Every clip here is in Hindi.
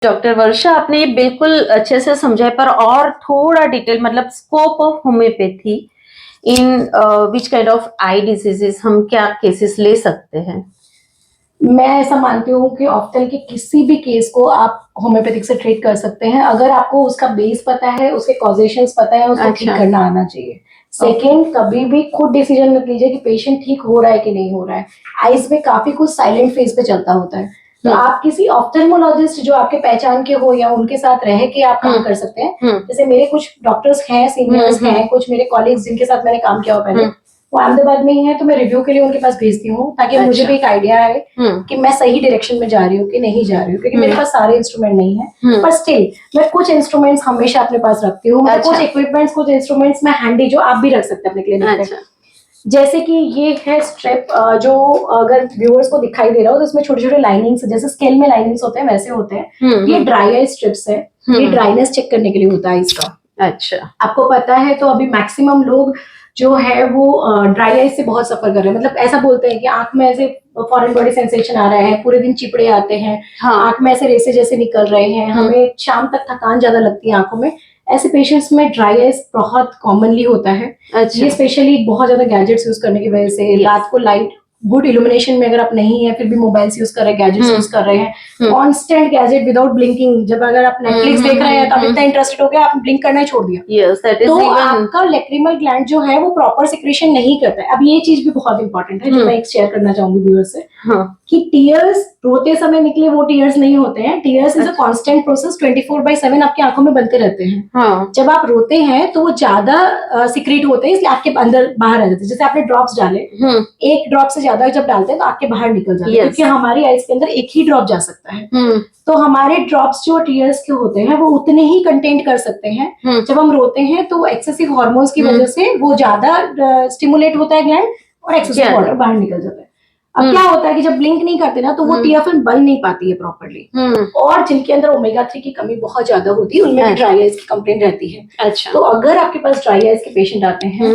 डॉक्टर वर्षा, आपने ये बिल्कुल अच्छे से समझाया, पर और थोड़ा डिटेल मतलब scope of homeopathy in which kind of I diseases हम क्या केसेस ले सकते हैं? मैं ऐसा मानती हूँ कि ऑफ्थल के किसी भी केस को आप होम्योपैथिक से ट्रीट कर सकते हैं, अगर आपको उसका बेस पता है, उसके कॉजेशंस पता है, उसको ठीक करना आना चाहिए। सेकेंड, कभी भी खुद डिसीजन मत लीजिए कि पेशेंट ठीक हो रहा है कि नहीं हो रहा है। आइज में काफी कुछ साइलेंट फेज पे चलता होता है, तो आप किसी ऑफ्थल्मोलॉजिस्ट जो आपके पहचान के हो या उनके साथ रह के आप काम कर सकते हैं। जैसे मेरे कुछ डॉक्टर्स हैं, सीनियर्स हैं, कुछ मेरे कॉलीग्स जिनके साथ मैंने काम किया हो पहले, वो अहमदाबाद में ही है, तो मैं रिव्यू के लिए उनके पास भेजती हूँ ताकि मुझे भी एक आइडिया आए कि मैं सही डायरेक्शन में जा रही हूँ कि नहीं जा रही हूँ, क्योंकि मेरे पास सारे इंस्ट्रूमेंट नहीं है, पर स्टिल मैं कुछ इंस्ट्रूमेंट्स हमेशा अपने पास रखती हूँ। कुछ इक्विपमेंट्स, कुछ इंस्ट्रूमेंट्स मैं हैंडी जो आप भी रख सकते हैं अपने क्लिनिक पे। जैसे कि ये है स्ट्रिप, जो अगर व्यूअर्स को दिखाई दे रहा हो तो इसमें छोटे छोटे लाइनिंग्स, जैसे स्केल में लाइनिंग्स होते हैं वैसे होते हैं। ये ड्राई आई स्ट्रिप्स है, ये ड्राइनेस चेक करने के लिए होता है इसका। अच्छा, आपको पता है, तो अभी मैक्सिमम लोग जो है वो ड्राई आइज से बहुत सफर कर रहे हैं। मतलब ऐसा बोलते हैं कि आंख में ऐसे फॉरेन बॉडी सेंसेशन आ रहा है, पूरे दिन चिपड़े आते हैं, आंख में ऐसे रेसे जैसे निकल रहे हैं, हमें शाम तक थकान ज्यादा लगती है आंखों में। ऐसे पेशेंट्स में ड्राई आइज बहुत कॉमनली होता है। अच्छा। ये स्पेशली बहुत ज्यादा गैजेट्स यूज करने की वजह से, रात को लाइट गुड इल्यूमिनेशन में अगर आप नहीं है, फिर भी मोबाइल्स यूज कर रहे हैं, गैजेट्स यूज कर रहे हैं, कांस्टेंट गैजेट विदाउट ब्लिंकिंग। जब अगर आप नेटफ्लिक्स देख रहे हैं तो आप इतना इंटरेस्टेड हो गया, आप ब्लिंक करना ही छोड़ दिया, तो आपका लैक्रिमल ग्लैंड जो है वो प्रॉपर सिक्रेशन नहीं करता है। अब ये चीज भी बहुत इंपॉर्टेंट है जो मैं एक शेयर करना चाहूंगी व्यूअर से, कि टीयर्स रोते समय निकले वो टीयर्स नहीं होते हैं। Tears is a constant process, 24/7 आपकी आंखों में बनते रहते हैं। जब आप रोते हैं तो वो ज्यादा सिक्रेट होते हैं, इसलिए आपके अंदर बाहर आ जाते हैं। जैसे आपने ड्रॉप्स डाले, एक ड्रॉप से ज्यादा जब डालते हैं तो आपके बाहर निकल जाते हैं, क्योंकि हमारी आइज के अंदर एक ही ड्रॉप जा सकता है। तो हमारे ड्रॉप्स जो टीयर्स के होते हैं वो उतने ही कंटेंट कर सकते हैं। जब हम रोते हैं तो एक्सेसिव हार्मोन्स की वजह से वो ज्यादा स्टिमुलेट होता है ग्लैंड, और एक्सेसिव वाटर बाहर निकल जाता है। अब क्या होता है कि जब ब्लिंक नहीं करते ना, तो वो टीयर फिल्म बन नहीं पाती है प्रॉपर्ली, और जिनके अंदर ओमेगा 3 की कमी बहुत ज्यादा होती है उनमें भी ड्राई आइज की कंप्लेंट रहती है। अच्छा, तो अगर आपके पास ड्राई आइज के पेशेंट आते हैं,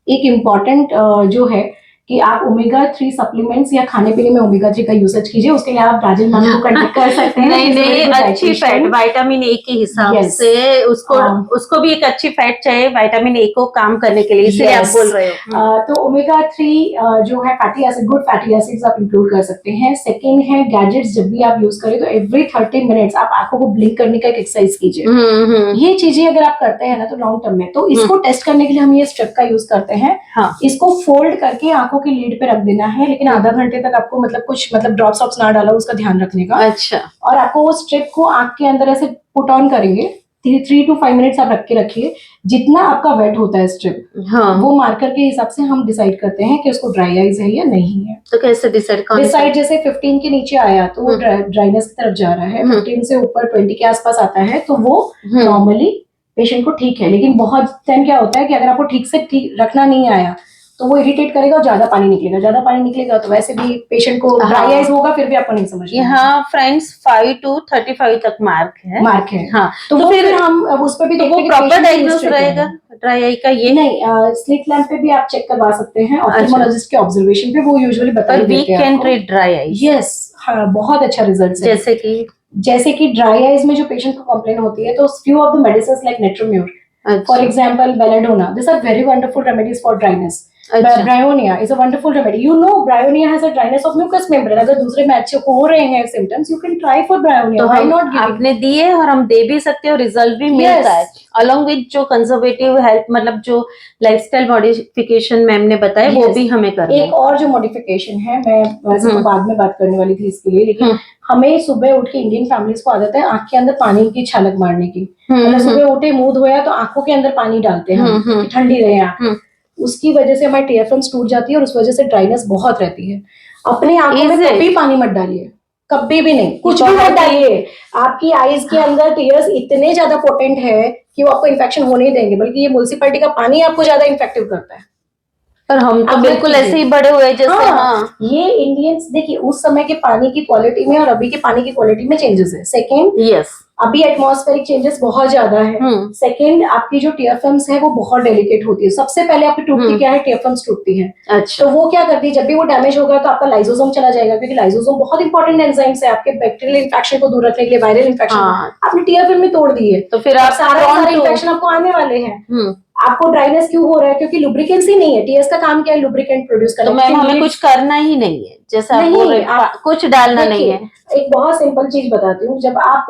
एक इम्पॉर्टेंट जो है कि आप ओमेगा 3 सप्लीमेंट्स या खाने पीने में ओमेगा 3 का यूसेज कीजिए। उसके लिए आप राजन मैम को कांटेक्ट कर सकते हैं। नहीं, अच्छी फैट विटामिन ए के हिसाब से उसको भी एक अच्छी फैट चाहिए विटामिन ए को काम करने के लिए, इसलिए आप बोल रहे हो। तो ओमेगा 3 जो है fatty acid, good fatty acids आप इंक्लूड कर सकते हैं। सेकेंड है गैजेट्स, जब भी आप यूज करें तो एवरी 30 मिनट्स आप आंखों को ब्लिंक करने का एक एक्सरसाइज कीजिए। ये चीजें अगर आप करते हैं ना तो लॉन्ग टर्म में, तो इसको टेस्ट करने के लिए हम ये स्ट्रिप का यूज करते हैं। इसको फोल्ड करके आंखों की लीड पे रख देना है, लेकिन आधा घंटे तक आपको कुछ ड्रॉप्स ऑप्स ना डालो, उसका ध्यान रखने का। अच्छा, और आपको वो स्ट्रिप को आंख के अंदर ऐसे पुट ऑन करेंगे, 3 to 5 मिनट्स आप रख के रखिए। जितना आपका वेट होता है स्ट्रिप, वो मार्कर के हिसाब से हम डिसाइड करते हैं कि उसको ड्राई आइज है या नहीं है। तो कैसे डिसाइड? जैसे 15 के नीचे आया तो वो ड्राइनेस की तरफ जा रहा है, 15 से ऊपर 20 के आसपास आता है तो वो नॉर्मली पेशेंट को ठीक है। लेकिन बहुत टाइम क्या होता है कि अगर आपको ठीक से ठीक रखना नहीं आया तो वो इरिटेट करेगा और ज्यादा पानी निकलेगा, तो वैसे भी पेशेंट को ड्राई आइज होगा, फिर भी आपको नहीं समझ में। यहाँ फ्रेंड्स 5 to 35 तक मार्क है। हाँ, तो फिर हम उस पर भी तो वो प्रॉपर डायग्नोस रहेगा ड्राई आई का? ये नहीं, स्लिट लैम्प पे भी आप चेक करवा सकते हैं ऑप्थल्मोलॉजिस्ट के ऑब्जर्वेशन पे, वो यूजुअली बता देते हैं। We can treat dry eye? Yes, हाँ, बहुत अच्छा रिजल्ट है। जैसे कि ड्राई आइज में जो पेशेंट को कंप्लेन होती है, तो few of the medicine like natrum mur, for example belladonna, this are very wonderful remedies for dryness. Bryonia is a wonderful remedy. You know, bryonia has a dryness of mucous membrane. अगर दूसरे में अच्छे हो रहे हैं symptoms, you can try for bryonia. तो why not give आपने दिए और हम दे भी सकते हैं और रिजल्ट भी मिलता है, अलॉन्ग विद जो कंजर्वेटिव हेल्थ, मतलब जो लाइफस्टाइल मॉडिफिकेशन मैम ने बताया, वो भी हमें करना है। एक और जो मॉडिफिकेशन है, मैं वैसे तो बाद में बात करने वाली थी इसके लिए, लेकिन हमें सुबह उठ के इंडियन फैमिलीज को आदत है आंख के अंदर पानी की छलक मारने की। मतलब सुबह उठे, मुंह धोया तो आंखों के अंदर पानी डालते हैं, ठंडी रहे आंख। उसकी वजह से हमारी टीयर फिल्म्स टूट जाती है और उस वजह से ड्राइनेस बहुत रहती है। अपने आंखों में कभी पानी मत डालिए, कभी भी नहीं, कुछ भी मत डालिए। आपकी आईज के अंदर टीयर्स इतने ज्यादा पोटेंट है कि वो आपको इन्फेक्शन होने ही देंगे, बल्कि ये म्युनिसिपैलिटी का पानी आपको ज्यादा इन्फेक्टिव करता है। पर हम तो बिल्कुल ऐसे ही बड़े हुए जैसे। ये इंडियंस देखिए, उस समय के पानी की क्वालिटी में और अभी के पानी की क्वालिटी में चेंजेस है। सेकेंड, अभी एटमॉस्फेरिक चेंजेस बहुत ज्यादा है। सेकंड, आपकी जो टीयर फिल्म्स है वो बहुत डेलिकेट होती है। सबसे पहले आपकी टूटती क्या है, टीयर फिल्म्स टूटती है। अच्छा। तो वो क्या करती है, जब भी वो डैमेज होगा तो आपका लाइसोसोम चला जाएगा, क्योंकि लाइसोसोम बहुत इंपॉर्टेंट एंजाइम्स है आपके बैक्टीरियल इन्फेक्शन को दूर रखने के लिए, वायरल इन्फेक्शन। आपने टीयर फिल्म में तोड़ दी है तो फिर आप सारा इन्फेक्शन आपको आने वाले हैं। आपको ड्राइनेस क्यों हो रहा है, क्योंकि लुब्रिकेंट्स ही नहीं है। टीएस का काम क्या है, लुब्रिकेंट प्रोड्यूस करना। तो मैम हमें कुछ करना ही नहीं है, जैसा आप बोल रहे हैं, कुछ डालना नहीं है। एक बहुत सिंपल चीज बताती हूँ। जब आप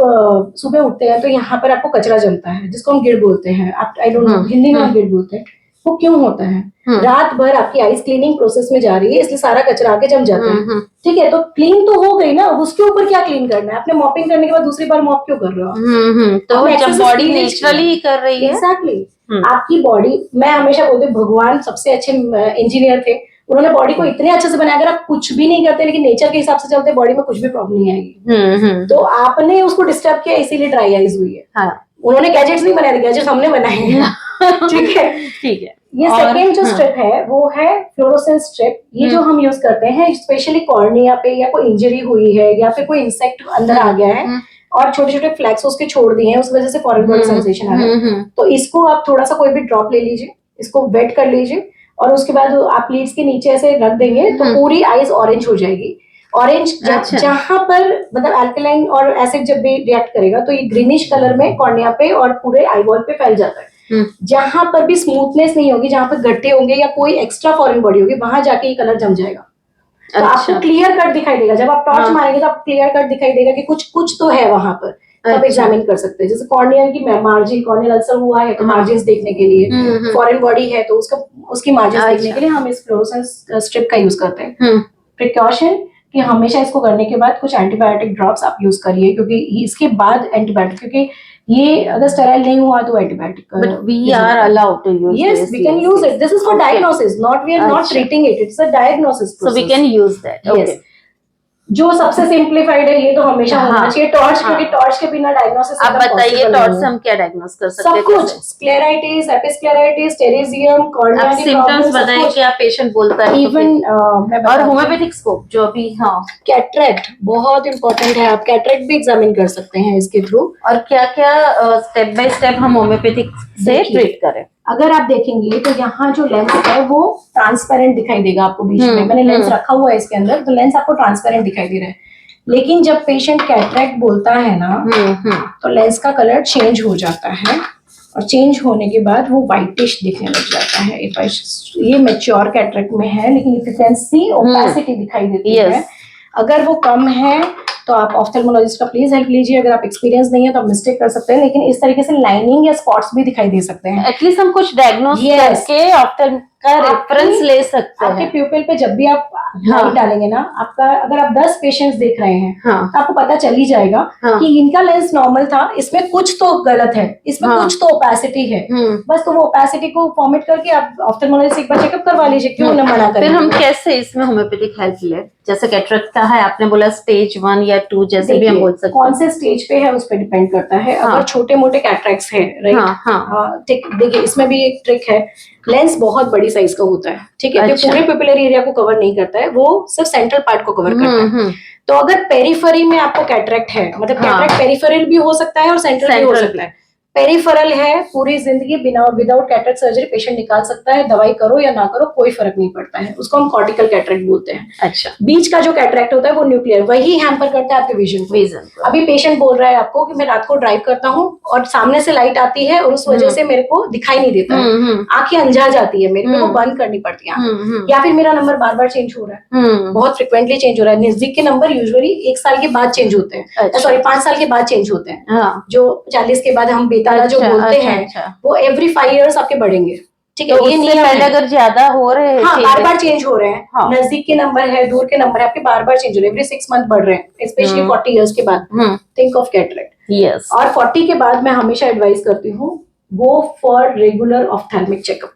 सुबह उठते हैं तो यहाँ पर आपको कचरा जमता है, जिसको हम गिर बोलते हैं। आप आई डोंट नो हिंदी में हम गिर बोलते हैं। वो क्यों होता है? रात भर आपकी आइस क्लीनिंग प्रोसेस में जा रही है, इसलिए सारा कचरा आके जम जाता है। ठीक है, तो क्लीन तो हो गई ना, उसके ऊपर क्या क्लीन करना है? आपने मॉपिंग करने के बाद दूसरी बार मॉप क्यों कर रहे हो? तो जब बॉडी नेचुरली कर रही है। एग्जैक्टली। आपकी बॉडी, मैं हमेशा बोलती हूँ भगवान सबसे अच्छे इंजीनियर थे। उन्होंने बॉडी को इतने अच्छे से बनाया, अगर आप कुछ भी नहीं करते लेकिन नेचर के हिसाब से चलते, बॉडी में कुछ भी प्रॉब्लम नहीं आएगी। तो आपने उसको डिस्टर्ब किया, इसीलिए ड्राई आइज हुई है। हाँ। उन्होंने गैजेट्स नहीं बनाए, गैजेट्स हमने बनाए हैं। ठीक है, ठीक है। ये सेकेंड जो स्ट्रिप है वो है फ्लोरोसेंस स्ट्रिप। ये जो हम यूज करते हैं स्पेशली कॉर्निया पे, या कोई इंजरी हुई है या फिर कोई इंसेक्ट अंदर आ गया है और छोटे छोटे फ्लैक्स उसके छोड़ दिए हैं, उस वजह से फॉरेन बॉडी सेंसेशन आ रहा है। तो इसको आप थोड़ा सा कोई भी ड्रॉप ले लीजिए, इसको वेट कर लीजिए और उसके बाद आप लीड्स के नीचे ऐसे रख देंगे तो पूरी आईज ऑरेंज हो जाएगी। ऑरेंज जहां पर मतलब अल्कलाइन और एसिड जब भी रिएक्ट करेगा तो ये ग्रीनिश कलर में कॉर्निया पे और पूरे आईबॉल पे फैल जाता है। जहां पर भी स्मूथनेस नहीं होगी, जहां पर गड्ढे होंगे या कोई एक्स्ट्रा फॉरेन बॉडी होगी, वहां जाके ये कलर जम जाएगा। तो आपको क्लियर कट दिखाई देगा। जब आप टॉर्च मारेंगे तो आपको क्लियर कट दिखाई देगा कि कुछ कुछ तो है वहां पर। आप एग्जामिन कर सकते हैं। जैसे कॉर्निया की मार्जिन, कॉर्नियल अल्सर हुआ है तो मार्जिन देखने के लिए, फॉरेन बॉडी है तो उसकी मार्जिन देखने के लिए हम इस फ्लोरोसेंस स्ट्रिप का यूज करते हैं। प्रिकॉशन कि हमेशा इसको करने के बाद कुछ एंटीबायोटिक ड्रॉप्स आप यूज करिए, क्योंकि इसके बाद एंटीबायोटिक, क्योंकि ये अगर स्टेराइल नहीं हुआ तो antibiotic. But we are allowed to use yes, this. we can use it. This is for diagnosis, not we are not treating it. It's a diagnosis process. So we can use that. Yes. Okay. जो सबसे सिंप्लीफाइड है ये तो हमेशा होना चाहिए टॉर्च, क्योंकि टॉर्च के बिना डायग्नोसिस। आप बताइए टॉर्च से हम क्या डायग्नोस कर सकते हैं? सब कुछ, स्क्लेराइटिस, एपिस्क्लेराइटिस, टेरेजियम, कॉर्निया की सिम्पटम्स बताइए क्या पेशेंट बोलता है। इवन और होम्योपैथिक स्कोप जो भी। हाँ, कैटरेक्ट बहुत इंपॉर्टेंट है। आप कैटरेक्ट भी एग्जामिन कर सकते हैं इसके थ्रू। और क्या क्या स्टेप बाय स्टेप हम होम्योपैथिक से ट्रीट करें? अगर आप देखेंगे तो यहाँ जो लेंस है वो ट्रांसपेरेंट दिखाई देगा आपको बीच में। मैंने लेंस रखा हुआ है इसके अंदर, तो लेंस आपको ट्रांसपेरेंट दिखाई दे रहा है। लेकिन जब पेशेंट कैटरेक्ट बोलता है ना तो लेंस का कलर चेंज हो जाता है और चेंज होने के बाद वो व्हाइटिश दिखने लग जाता है। ये मैच्योर कैटरेक्ट में है, लेकिन if you can see opacity दिखाई देती है। अगर वो कम है तो आप ऑफ्थेल्मोलॉजिस्ट का प्लीज हेल्प लीजिए। अगर आप एक्सपीरियंस नहीं है तो आप मिस्टेक कर सकते हैं, लेकिन इस तरीके से लाइनिंग या स्पॉट्स भी दिखाई दे सकते हैं। एटलीस्ट हम कुछ डायग्नोस करके ऑफ्थेल्म का रेफरेंस ले सकते हैं। आपके प्यूपिल पे जब भी आप लाइट डालेंगे ना, आपका अगर आप 10 पेशेंट्स देख रहे हैं तो आपको पता चल ही जाएगा कि इनका लेंस नॉर्मल था, इसमें कुछ तो गलत है, इसमें कुछ तो ओपेसिटी है। बस तो वो ओपेसिटी को फॉर्मेट करके आप ऑफ्थेल्मोलॉजिस्ट से एक बार चेकअप करवा लीजिए। क्यों न मना करें? फिर हम कैसे इसमें होम्योपैथिक हेल्प ले? जैसे कैटरेक्ट का है, आपने बोला स्टेज 1 या 2, जैसे भी हम बोल सकते हैं। कौन से स्टेज पे है उस पर डिपेंड करता है। अगर छोटे मोटे कैटरेक्ट्स है, राइट, देखिए इसमें भी एक ट्रिक है। लेंस बहुत बड़ी साइज का होता है, ठीक है, तो पूरे पिपुलरी एरिया को कवर नहीं करता है, वो सिर्फ सेंट्रल पार्ट को कवर करता है। तो अगर पेरिफेरी में आपको कैटरेक्ट है, मतलब कैटरेक्ट पेरिफेरल भी हो सकता है और सेंट्रल भी हो सकता है। पेरिफेरल है, पूरी जिंदगी बिना विदाउट कैटरेक्ट सर्जरी पेशेंट निकाल सकता है। दवाई करो या ना करो कोई फर्क नहीं पड़ता है, उसको हम कॉर्टिकल कैटरेक्ट बोलते हैं। अच्छा, बीच का जो कैटरेक्ट होता है वो न्यूक्लियर, वही हैम्पर करता है आपके विजन। अभी पेशेंट बोल रहा है आपको कि मैं रात को ड्राइव करता हूँ और सामने से लाइट आती है और उस वजह से मेरे को दिखाई नहीं देता है, आंखें अंजा जाती है, मेरे को बंद करनी पड़ती है, या फिर मेरा नंबर बार बार चेंज हो रहा है, बहुत फ्रिक्वेंटली चेंज हो रहा है। नजदीक के नंबर यूजुअली 1 साल के बाद चेंज होते हैं, सॉरी 5 साल के बाद चेंज होते हैं। जो 40 के बाद हम बेताला जो बोलते हैं वो एवरी 5 years आपके बढ़ेंगे, ठीक है। तो ये नहीं पहले अगर ज्यादा हो रहे हैं, बार बार चेंज हो रहे हैं, नजदीक के नंबर है, दूर के नंबर है, आपके बार बार चेंज हो रहे हैं, एवरी 6 month बढ़ रहे हैं, स्पेशली 40 years के बाद। Think of cataract. और 40 के बाद मैं हमेशा एडवाइस करती हूँ go for regular ophthalmic checkup.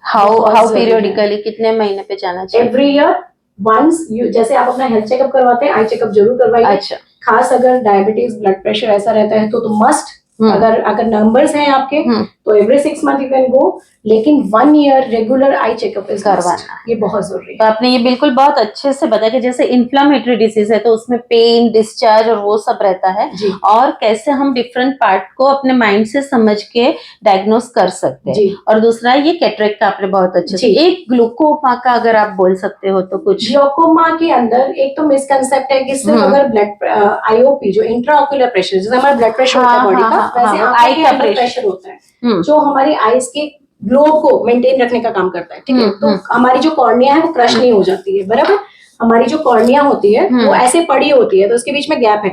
How periodically, कितने महीने पे जाना चाहिए? Every year once. जैसे आप अपना हेल्थ चेकअप करवाते हैं, आई चेकअप जरूर करवाइए। अच्छा, खास अगर डायबिटीज, ब्लड प्रेशर ऐसा रहता है तो मस्ट अगर नंबर्स हैं आपके तो एवरी 6 मंथ यू कैन गो, लेकिन 1 ईयर रेगुलर आई चेकअप करवाना ये बहुत जरूरी तो है। आपने ये बिल्कुल बहुत अच्छे से बताया कि जैसे इन्फ्लामेटरी डिसीज है तो उसमें पेन, डिस्चार्ज और वो सब रहता है जी और कैसे हम डिफरेंट पार्ट को अपने माइंड से समझ के डायग्नोस कर सकते हैं। जी और दूसरा ये कैटरेक्ट आपने बहुत अच्छे से, जी। एक ग्लूकोमा का अगर आप बोल सकते हो तो कुछ। ग्लोकोमा के अंदर एक तो मिसकंसेप्ट है कि सिर्फ अगर ब्लड आईओपी जो इंट्राऑक्यूलर प्रेशर, जैसे हमारा ब्लड प्रेशर होता है बॉडी का, वैसे आई आंखों के का अंदर प्रेशर होता है जो हमारी आईज के ग्लो को मेंटेन रखने का काम करता है, ठीक है। तो हमारी जो कॉर्निया है वो क्रश नहीं हो जाती है, बराबर। हमारी जो कॉर्निया होती है वो ऐसे पड़ी होती है, तो उसके बीच में गैप है।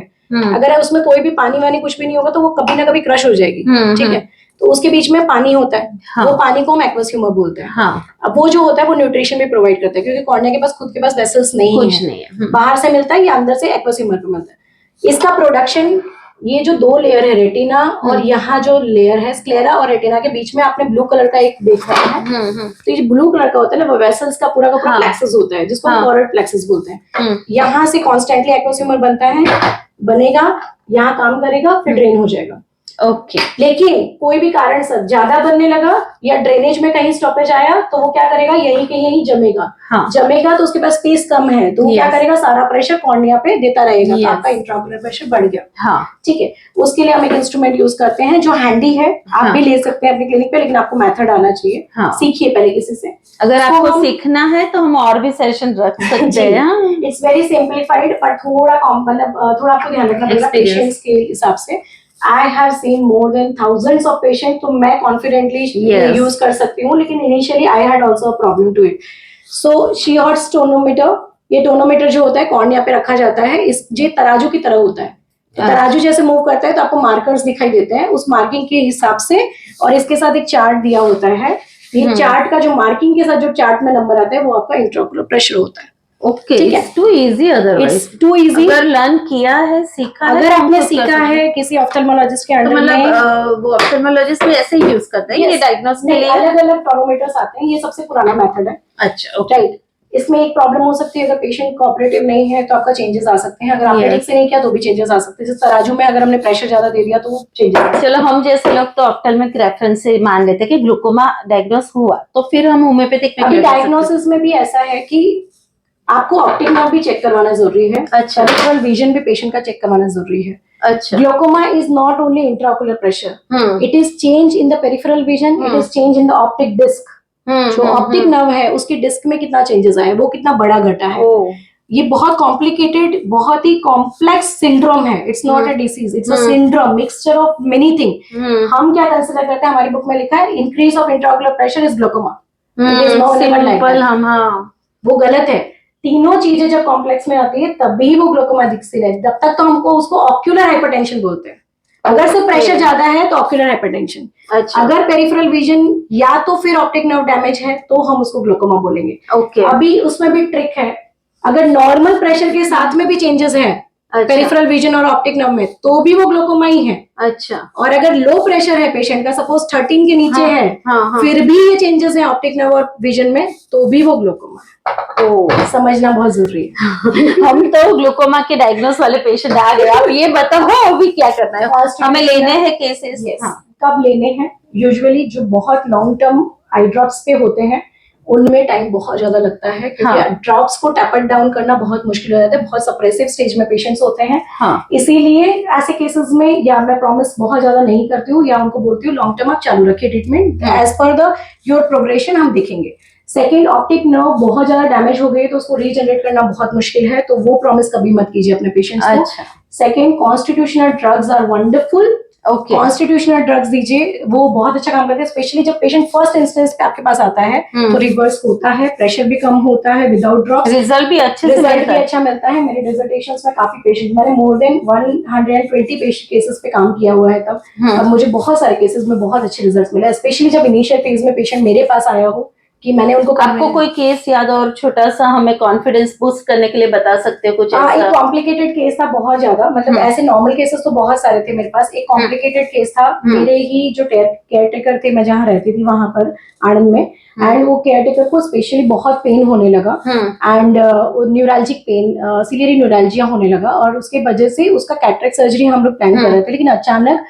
अगर उसमें कोई भी पानी वानी कुछ भी नहीं होगा तो वो कभी ना कभी क्रश हो जाएगी, ठीक है। तो उसके बीच में पानी होता है, वो पानी को हम एक्वस ह्यूमर बोलते हैं। अब वो जो होता है वो न्यूट्रिशन भी प्रोवाइड करता है, क्योंकि कॉर्निया के पास खुद के पास वेसल्स नहीं है, बाहर से मिलता है या अंदर से एक्वस ह्यूमर पे मिलता है। इसका प्रोडक्शन, ये जो 2 लेयर है रेटिना और यहाँ जो लेयर है स्क्लेरा और रेटिना के बीच में आपने ब्लू कलर का एक देखा है, तो ये ब्लू कलर का होता है ना, वो वेसल्स का पूरा प्लेक्सस होता है, जिसको फॉरवर्ड प्लेक्सस बोलते हैं। यहाँ से कॉन्स्टेंटली एक्वस ह्यूमर बनता है, बनेगा, यहाँ काम करेगा, फिर ड्रेन हो जाएगा। ओके लेकिन कोई भी कारण से ज्यादा बनने लगा या ड्रेनेज में कहीं स्टॉपेज आया तो वो क्या करेगा, यहीं के यहीं जमेगा। जमेगा तो उसके पास स्पेस कम है, तो वो क्या करेगा, सारा प्रेशर कॉर्निया पे देता रहेगा, तो आपका इंट्राऑक्यूलर प्रेशर बढ़ गया। ठीक है, उसके लिए हम एक इंस्ट्रूमेंट यूज करते हैं जो हैंडी है, आप भी ले सकते हैं अपने क्लिनिक पे, लेकिन आपको मेथड आना चाहिए। सीखिए पहले किसी से, अगर आपको सीखना है तो हम और भी सेशन रख सकते हैं। इट्स वेरी सिंप्लीफाइड, पर थोड़ा मतलब थोड़ा आपको ध्यान रखना पड़ेगा पेशेंट्स के हिसाब से। I have seen more than thousands of patients, तो मैं confidently यूज कर सकती हूँ, लेकिन initially I had also a problem to it. So Shear's tonometer, ये टोनोमीटर जो होता है कॉर्निया पे रखा जाता है, इस ये तराजू की तरह होता है, तो तराजू जैसे मूव करता है तो आपको मार्कर्स दिखाई देते हैं, उस मार्किंग के हिसाब से, और इसके साथ एक चार्ट दिया होता है। ये चार्ट का जो मार्किंग के साथ जो चार्ट में नंबर आता है वो आपका इंट्राऑक्यूलर प्रेशर होता है। Okay, it's too easy, otherwise too easy. अगर लर्न किया है, सीखा है, अगर आपने सीखा है किसी ऑफ्थल्मोलॉजिस्ट के अंडर में, वो ऑफ्थल्मोलॉजिस्ट भी ऐसे ही यूज करते हैं। ये डायग्नोस के लिए अलग अलग टोनोमीटर्स आते हैं, ये सबसे पुराना मेथड है। अच्छा, राइट। इसमें एक प्रॉब्लम हो सकती है, अगर पेशेंट कोऑपरेटिव नहीं है तो आपका चेंजेस आ सकते हैं, अगर आपने ठीक से नहीं किया तो भी चेंजेस आ सकते हैं। जैसे तराजू में अगर हमने प्रेशर ज्यादा दे दिया तो वो चेंजेस। चलो, हम जैसे लोग तो ऑफ्थल्मिक रेफरेंस से मान लेते हैं कि ग्लूकोमा डायग्नोस हुआ, तो फिर हम होम्योपैथिक में डायग्नोसिस में भी ऐसा है कि आपको ऑप्टिक नर्व भी चेक करवाना जरूरी है। अच्छा, पेरिफेरल विजन भी पेशेंट का चेक करवाना जरूरी है। अच्छा, glaucoma is not only intraocular pressure, it is change in the peripheral vision, it is change in the optic disc. जो ऑप्टिक नर्व है उसकी डिस्क में कितना चेंजेस आए, वो कितना बड़ा घटा है। ये बहुत कॉम्प्लिकेटेड, बहुत ही कॉम्प्लेक्स सिंड्रोम है। It's not a disease, it's a syndrome, mixture of many thing. हम क्या कंसिडर करते हैं, हमारी बुक में लिखा है increase of intraocular pressure is glaucoma. वो गलत है। तीनों चीजें जब कॉम्प्लेक्स में आती है तभी वो ग्लोकोमा दिखती है, तब तक तो हमको उसको ऑक्यूलर हाइपरटेंशन बोलते हैं। अगर सिर्फ प्रेशर ज्यादा है तो ऑक्यूलर हाइपरटेंशन। अच्छा, अगर पेरिफेरल विजन या तो फिर ऑप्टिक नर्व डैमेज है तो हम उसको ग्लोकोमा बोलेंगे। ओके, अभी उसमें भी ट्रिक है, अगर नॉर्मल प्रेशर के साथ में भी चेंजेस है पेरिफेरल विजन और ऑप्टिक नर्व में तो भी वो ग्लोकोमा ही है। अच्छा, और अगर लो प्रेशर है पेशेंट का, सपोज 13 के नीचे है, फिर भी ये चेंजेस है ऑप्टिक नर्व और विजन में, तो भी वो ग्लोकोमा है। तो समझना बहुत जरूरी है। हम तो ग्लूकोमा के डायग्नोस वाले पेशेंट आ गए, आप ये बताओ अभी क्या करना है, हमें लेने हैं केसेस? कब लेने हैं? यूजुअली जो बहुत लॉन्ग टर्म आई ड्रॉप्स पे होते हैं उनमें टाइम बहुत ज्यादा लगता है, क्योंकि ड्रॉप्स को टैप डाउन करना बहुत मुश्किल हो जाता है, बहुत सप्रेसिव स्टेज में पेशेंट्स होते हैं। इसीलिए ऐसे केसेस में या मैं प्रॉमिस बहुत ज्यादा नहीं करती हूँ या उनको बोलती हूँ लॉन्ग टर्म आप चालू रखिए treatment, as per the your progression हम देखेंगे। सेकेंड, ऑप्टिक नर्व बहुत ज्यादा डैमेज हो गई तो उसको रीजनरेट करना बहुत मुश्किल है, तो वो प्रॉमिस कभी मत कीजिए अपने पेशेंट्स को। Second, constitutional drugs are wonderful. Constitutional drugs दीजिए, वो बहुत अच्छा काम करते हैं, स्पेशली जब पेशेंट फर्स्ट इंस्टेंस पे आपके पास आता है तो रिवर्स होता है, प्रेशर भी कम होता है विदाउट ड्रग्स, रिजल्ट भी अच्छा मिलता है। मेरे डिसर्टेशंस में काफी पेशेंट, मैंने मोर देन 120 पेशेंट केसेस पे काम किया हुआ है तब, और मुझे बहुत सारे केसेस में बहुत अच्छे रिजल्ट मिले, स्पेशली जब इनिशियल फेज में पेशेंट मेरे पास आया हो कि मैंने उनको आपको कोई केस याद और छोटा सा हमें कॉन्फिडेंस बूस्ट करने के लिए बता सकते हो कुछ एक ऐसा? कॉम्प्लिकेटेड केस था बहुत ज्यादा, मतलब ऐसे नॉर्मल केसेस तो बहुत सारे थे मेरे पास। एक कॉम्प्लिकेटेड केस था, मेरे ही जो केयर टेकर थे, मैं जहाँ रहती थी वहां पर आनंद में, एंड वो केयर टेकर को स्पेशली बहुत पेन होने लगा, एंड न्यूरैल्जिक पेन, सीलियरी न्यूरैल्जिया होने लगा, और उसके वजह से उसका कैटरेक्ट सर्जरी हम लोग प्लान कर रहे थे। लेकिन अचानक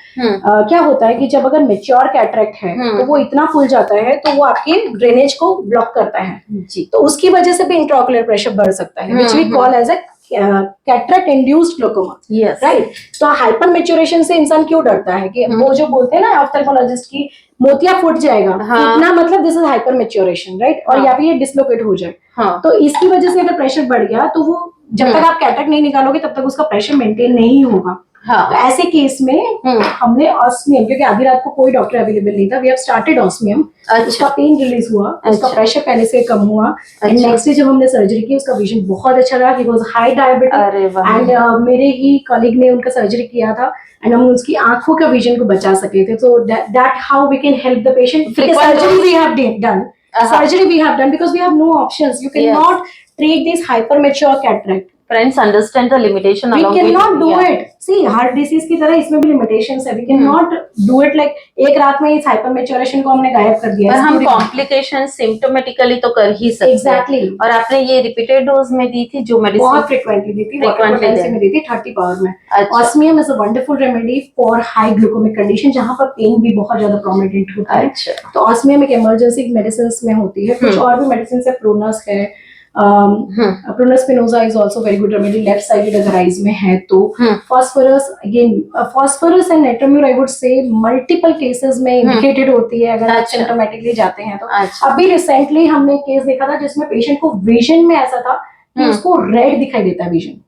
क्या होता है कि जब अगर मेच्योर कैटरेक्ट है तो वो इतना फूल जाता है तो वो आपके ड्रेनेज को ब्लॉक करता है जी, तो उसकी वजह से भी इंट्राओकुलर प्रेशर बढ़ सकता है, which we call as a cataract induced glaucoma, right. तो हाइपर मेच्योरेशन से इंसान क्यों डरता है कि वो जो बोलते हैं ना ऑफ्थेल्मोलॉजिस्ट की, मोतिया फूट जाएगा, इतना मतलब this is hyper maturation, right, और या फिर ये डिसलोकेट हो जाए, तो इसकी वजह से अगर प्रेशर बढ़ गया तो वो जब तक आप कैटरेक्ट नहीं निकालोगे तब तक उसका प्रेशर मेंटेन नहीं होगा। तो ऐसे केस में हमने ऑस्मियम, क्योंकि आधी रात को कोई डॉक्टर अवेलेबल नहीं था, वी हैव स्टार्टेड ऑस्मियम। उसका पेन रिलीज हुआ, उसका प्रेशर पहले से कम हुआ, एंड नेक्स्ट डे जब हमने सर्जरी की उसका विजन बहुत अच्छा रहा, he was high diabetic, and मेरे ही कॉलीग ने उनका सर्जरी किया था, एंड हम उसकी आंखों का विजन को बचा सके थे। तो that how we can help the patient. Surgery we have done, surgery we have done because we have no options. You cannot treat this hypermature cataract. Friends, understand the limitation. We cannot do it. See, heart disease की तरह इसमें भी limitations है. We cannot do it like एक रात में इस hypermaturation को हमने गायब कर दिया. पर हम complications symptomatically तो कर ही सकते हैं. Exactly. और आपने ये repeated dose में दी थी जो medicine? बहुत frequently दी थी. Frequently में दी थी 30 power में. Osmium is a wonderful remedy for high glucemic condition जहाँ पर pain भी बहुत ज़्यादा prominent होता है. तो osmium एक emergency medicines में होती है. कुछ और भी medicines है, Pronus है. Prunus spinosa is also very good remedy, left sided अगर eyes में है तो. Phosphorus again, phosphorus and Netramur I would say multiple cases में indicated होती है अगर आप symptomatically जाते हैं तो. अभी recently हमने केस देखा था जिसमें पेशेंट को विजन में ऐसा था कि उसको रेड दिखाई देता है विजन,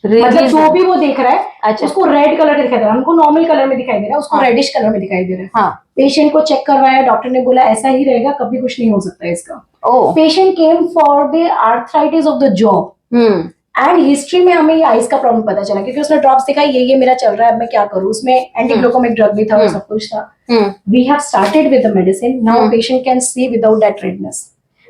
मतलब जो भी वो देख रहा है उसको रेड कलर का दिखाई दे रहा है, हमको नॉर्मल कलर में दिखाई दे रहा है, उसको रेडिश कलर में दिखाई दे रहा है. पेशेंट को चेक करवाया, डॉक्टर ने बोला ऐसा ही रहेगा, कभी कुछ नहीं हो सकता है इसका. Patient came for the arthritis of the jaw, and history में हमें ये आइज का प्रॉब्लम पता चला क्योंकि उसने ड्रॉप्स दिखा, ये मेरा चल रहा है, अब मैं क्या करूं. उसमें एंटी ग्लूकोमिक ड्रग भी था और सब कुछ था. We have started with the medicine, now patient can see without that redness.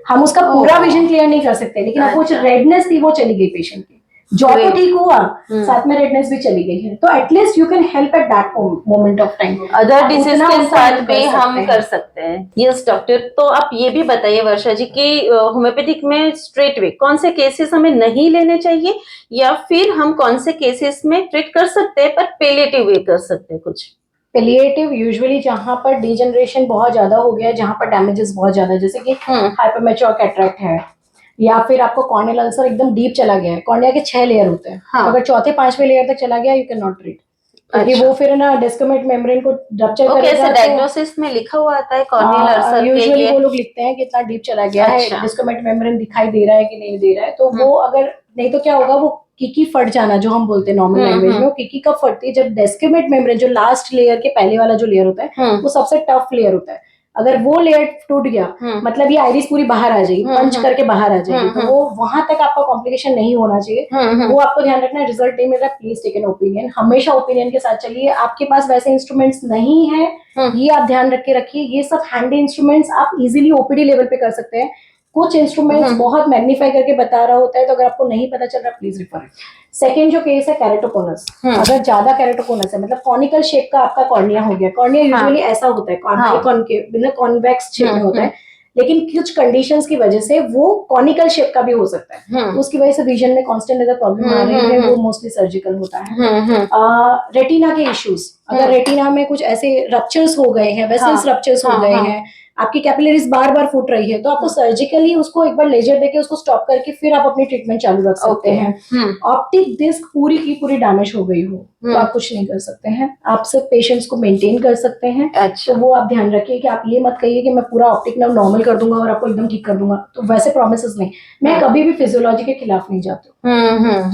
हम उसका पूरा विजन क्लियर नहीं कर सकते, लेकिन अब वो जो रेडनेस थी वो चली गई पेशेंट की, जॉ तो ठीक हुआ, साथ में रेडनेस भी चली गई है. तो at least you can help at that moment of time. Other disease के साथ भी हम कर सकते हैं. यस डॉक्टर, तो आप ये भी बताइए वर्षा जी कि होम्योपैथिक में स्ट्रेट वे कौन से केसेस हमें नहीं लेने चाहिए, या फिर हम कौन से केसेस में ट्रीट कर सकते हैं पर पेलिएटिव वे कर सकते हैं. कुछ पेलिएटिव यूजुअली जहाँ पर डिजनरेशन बहुत ज्यादा हो गया है, जहाँ पर डैमेजेस बहुत ज्यादा, जैसे कि हाइपरमेच्योर कैटरेक्ट है, या फिर आपको कॉर्नियल अल्सर एकदम डीप चला गया है. कॉर्निया के 6 लेयर होते हैं. अगर चौथे 5वें लेयर तक चला गया, यू कैन नॉट ट्रीट, क्योंकि वो फिर ना डिस्कोमेट मेम्ब्रेन को रप्चर करेगा. कैसे डायग्नोसिस में लिखा हुआ आता है कॉर्नियल अल्सर? यूजुअली वो लोग लिखते हैं कि इतना डीप चला गया है, डिस्कोमेट मेम्ब्रेन दिखाई दे रहा है कि नहीं दे रहा है. तो वो अगर नहीं तो क्या होगा, वो कीकी फट जाना जो हम बोलते हैं नॉर्मल लैंग्वेज में, वो कीकी कब फटती है, जब डेस्कोमेट मेम्ब्रेन जो लास्ट लेयर के पहले वाला जो लेयर होता है वो सबसे टफ लेयर होता है. अगर वो लेयर टूट गया मतलब ये आइरिस पूरी बाहर आ जाएगी, पंच करके बाहर आ जाएगी. तो वो वहां तक आपका कॉम्प्लिकेशन नहीं होना चाहिए. वो आपको ध्यान रखना है. रिजल्ट नहीं मिल रहा, प्लीज टेक एन ओपिनियन. हमेशा ओपिनियन के साथ चलिए. आपके पास वैसे इंस्ट्रूमेंट्स नहीं है, ये आप ध्यान रख के रखिए. ये सब हैंडी इंस्ट्रूमेंट्स आप इजीली ओपीडी लेवल पे कर सकते हैं. कुछ इंस्ट्रूमेंट्स बहुत मैग्नीफाई करके बता रहा होता है, तो अगर आपको नहीं पता चल रहा प्लीज रिफर. सेकेंड जो केस है कैरेटोकोनस. अगर ज्यादा कैरेटोकोनस है, मतलब कॉनिकल शेप का आपका कॉर्निया हो गया. कॉर्निया यूजुअली ऐसा होता है, मतलब कॉन्वेक्स शेप में होता है, लेकिन कुछ कंडीशंस की वजह से वो कॉनिकल शेप का भी हो सकता है. उसकी वजह से विजन में कांस्टेंट अगर प्रॉब्लम आ रही है, वो मोस्टली सर्जिकल होता है. रेटिना के इश्यूज, अगर रेटिना में कुछ ऐसे रप्चर्स हो गए हैं, वेसल्स रप्चर्स हो गए हैं, आपकी कैपिलरीज बार बार फूट रही है, तो आपको सर्जिकली उसको एक बार लेजर देके उसको स्टॉप करके फिर आप अपनी ट्रीटमेंट चालू रख सकते हैं. ऑप्टिक डिस्क पूरी की पूरी डैमेज हो गई हो तो आप कुछ नहीं कर सकते हैं. आप सिर्फ पेशेंट्स को मेंटेन कर सकते हैं. तो वो आप ध्यान रखिए कि आप ये मत कहिए कि मैं पूरा ऑप्टिक नर्व नॉर्मल कर दूंगा और आपको एकदम ठीक कर दूंगा. तो वैसे प्रोमिसेस नहीं. मैं कभी भी फिजियोलॉजी के खिलाफ नहीं जाती.